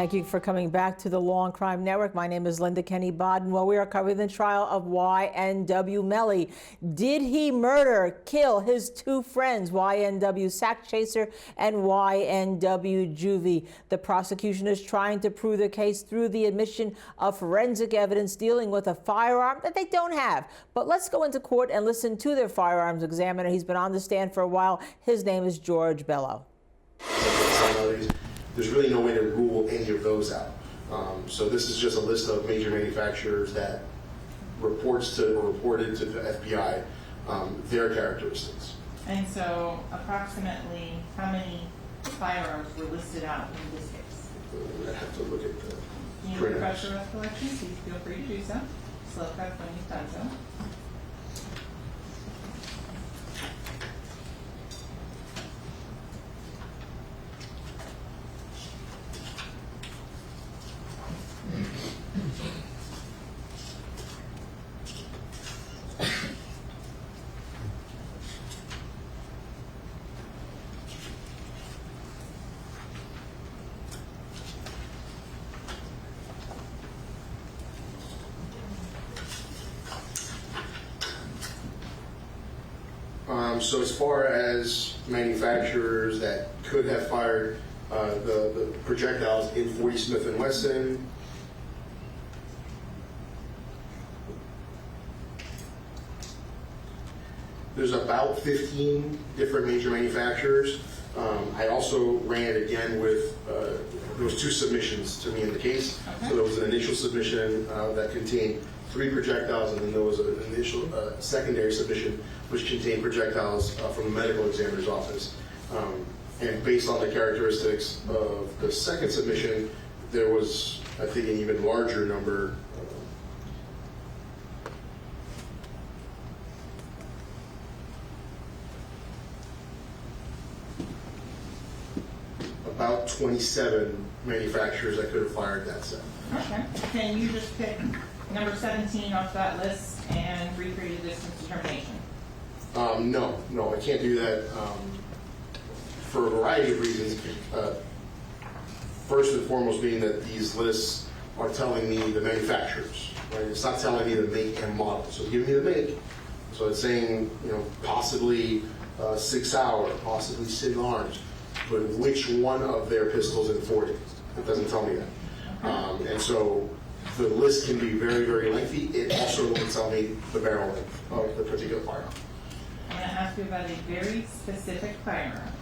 Thank you for coming back to the Law and Crime Network. My name is Linda Kenney Baden. Well, we are covering the trial of YNW Melly. Did he murder, kill his two friends, YNW Sack Chaser and YNW Juvie? The prosecution is trying to prove their case through the admission of forensic evidence dealing with a firearm that they don't have. But let's go into court and listen to their firearms examiner. He's been on the stand for a while. His name is George Bello. There's really no way to rule any of those out. So this is just a list of major manufacturers that reported to the FBI their characteristics. And so approximately how many firearms were listed out in this case? I have to look at the Can you refresh your recollection? Please feel free to do so. Slow cut when you've done so. So as far as manufacturers that could have fired the projectiles in 40 Smith & Wesson, there's about 15 different major manufacturers. I also ran it again with, there was two submissions to me in the case. Okay. So there was an initial submission that contained 3 projectiles, and then there was an initial secondary submission which contained projectiles from the medical examiner's office. And based on the characteristics of the second submission, there was, I think, an even larger number. About 27 manufacturers that could have fired that set. Okay. Can you just pick number 17 off that list and recreate a distance determination? No, I can't do that for a variety of reasons. First and foremost being that these lists are telling me the manufacturers, right? It's not telling me the make and model. So give me the make. So it's saying, possibly 6 Hour, possibly Sig Arms, but which one of their pistols in 40? It doesn't tell me that. Okay. And so the list can be very, very lengthy. It also won't tell me the barrel length of the particular firearm. I'm going to ask you about a very specific firearm.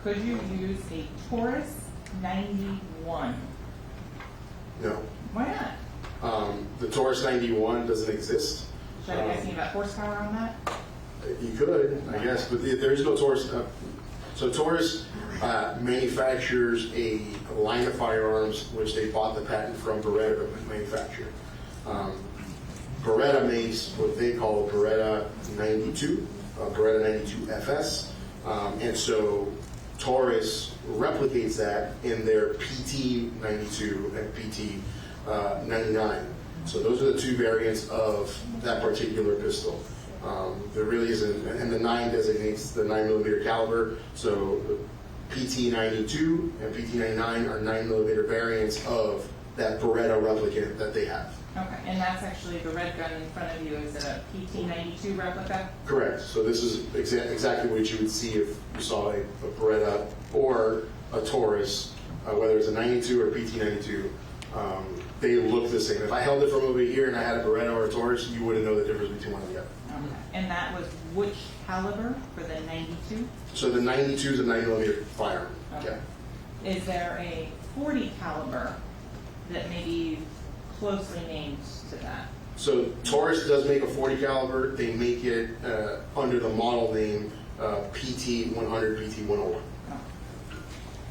Could you use a Taurus 91? No. Why not? The Taurus 91 doesn't exist. Should I be asking about horsepower on that? You could, I guess, but there is no Taurus. So Taurus manufactures a line of firearms which they bought the patent from Beretta to manufacture. Beretta makes what they call Beretta 92, Beretta 92 FS, and so Taurus replicates that in their PT 92 and PT 99. So those are the two variants of that particular pistol. There really isn't, and the 9 designates the 9mm caliber. So the PT 92 and PT 99 are 9mm variants of that Beretta replicant that they have. Okay, and that's actually the red gun in front of you. Is it a PT 92 replica? Correct. So this is exactly what you would see if you saw a Beretta or a Taurus, whether it's a 92 or PT 92. They look the same. If I held it from over here and I had a Beretta or a Taurus, you wouldn't know the difference between one and the other. Okay. And that was which caliber for the 92? So the 92 is a 9mm firearm. Okay. Yeah. Is there a 40 caliber that may be closely named to that? So Taurus does make a 40 caliber. They make it under the model name PT 100, PT 101.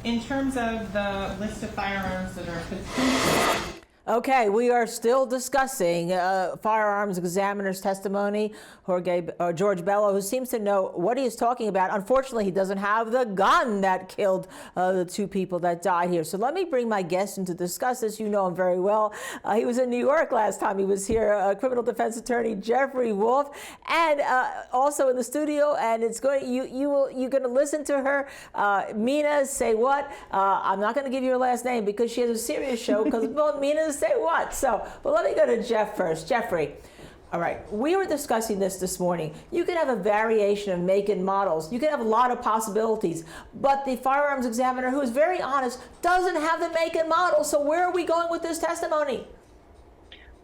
In terms of the list of firearms that are potentially... Okay, we are still discussing firearms examiner's testimony, George Bello, who seems to know what he is talking about. Unfortunately, he doesn't have the gun that killed the two people that died here. So let me bring my guest in to discuss this. You know him very well. He was in New York last time he was here, criminal defense attorney Jeffrey Wolf, and also in the studio. And it's going you're going to listen to her, Mina SayWhat. I'm not going to give you her last name because she has a serious show because both Mina SayWhat. So, but let me go to Jeff first. Jeffrey, all right, we were discussing this morning. You can have a variation of make and models. You can have a lot of possibilities, but the firearms examiner, who is very honest, doesn't have the make and model. So where are we going with this testimony?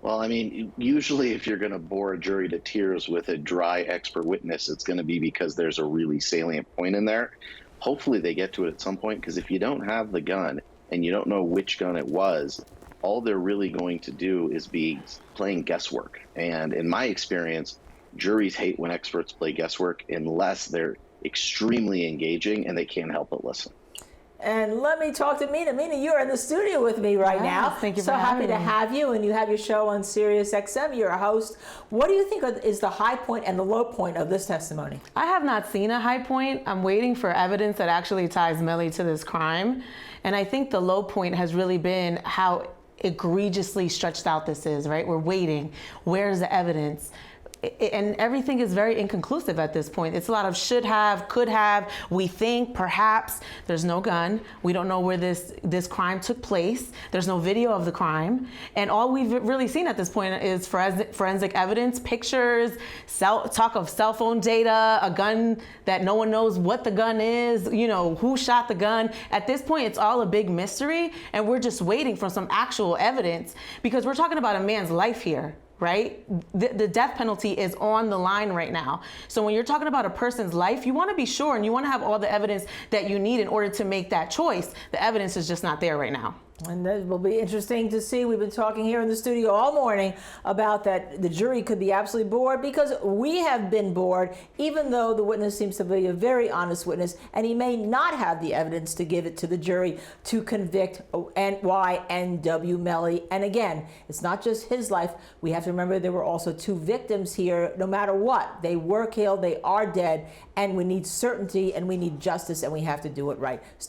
Well, I mean, usually if you're going to bore a jury to tears with a dry expert witness, it's going to be because there's a really salient point in there. Hopefully they get to it at some point, because if you don't have the gun and you don't know which gun it was, all they're really going to do is be playing guesswork. And in my experience, juries hate when experts play guesswork unless they're extremely engaging and they can't help but listen. And let me talk to Mina. Mina, you're in the studio with me right now. Thank you for so happy having to me. have you, and you have your show on SiriusXM. You're a host. What do you think is the high point and the low point of this testimony? I have not seen a high point. I'm waiting for evidence that actually ties Melly to this crime. And I think the low point has really been how egregiously stretched out this is, right? We're waiting. Where's the evidence? And everything is very inconclusive at this point. It's a lot of should have, could have, we think, perhaps. There's no gun. We don't know where this crime took place. There's no video of the crime. And all we've really seen at this point is forensic evidence, pictures, talk of cell phone data, a gun that no one knows what the gun is, you know, who shot the gun. At this point, it's all a big mystery, and we're just waiting for some actual evidence, because we're talking about a man's life here. Right? The death penalty is on the line right now. So when you're talking about a person's life, you want to be sure and you want to have all the evidence that you need in order to make that choice. The evidence is just not there right now. And that will be interesting to see. We've been talking here in the studio all morning about that the jury could be absolutely bored, because we have been bored, even though the witness seems to be a very honest witness, and he may not have the evidence to give it to the jury to convict YNW Melly. And again, it's not just his life. We have to remember there were also two victims here. No matter what, they were killed, they are dead, and we need certainty and we need justice, and we have to do it right.